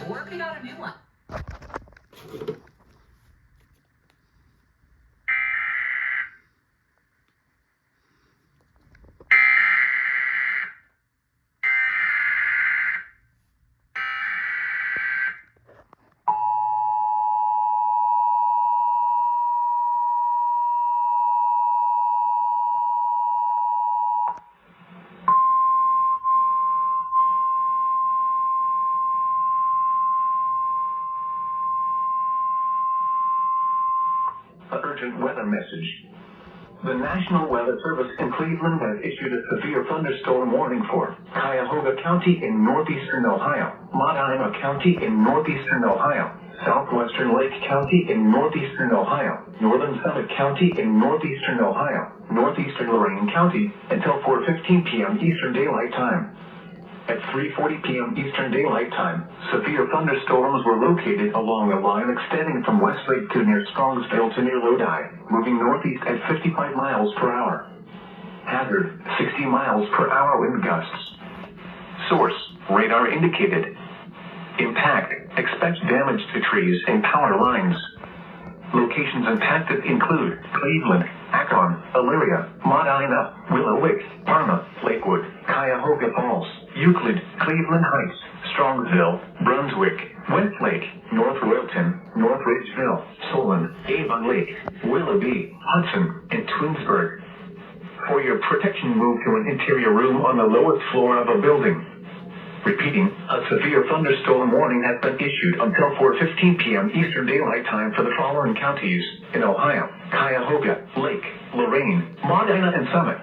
Working on a new one. Urgent weather message. The National Weather Service in Cleveland has issued a severe thunderstorm warning for Cuyahoga County in northeastern Ohio, Medina County in northeastern Ohio, southwestern Lake County in northeastern Ohio, northern Summit County in northeastern Ohio, northeastern Lorain County until 4:15 p.m. Eastern Daylight Time. At 3:40 p.m. Eastern Daylight Time, severe thunderstorms were located along a line extending from Westlake to near Strongsville to near Lodi, moving northeast at 55 miles per hour. Hazard, 60 miles per hour wind gusts. Source, radar indicated. Impact, expect damage to trees and power lines. Locations impacted include Cleveland, Akron, Elyria, Medina, Willow Wick, Parma, Lakewood, Cuyahoga Falls, Euclid, Cleveland Heights, Strongsville, Brunswick, Westlake, North Royalton, North Ridgeville, Solon, Avon Lake, Willoughby, Hudson, and Twinsburg. For your protection, move to an interior room on the lowest floor of a building. Repeating, a severe thunderstorm warning has been issued until 4:15 p.m. Eastern Daylight Time for the following counties in Ohio: Cuyahoga, Lake, Lorain, Medina, and Summit.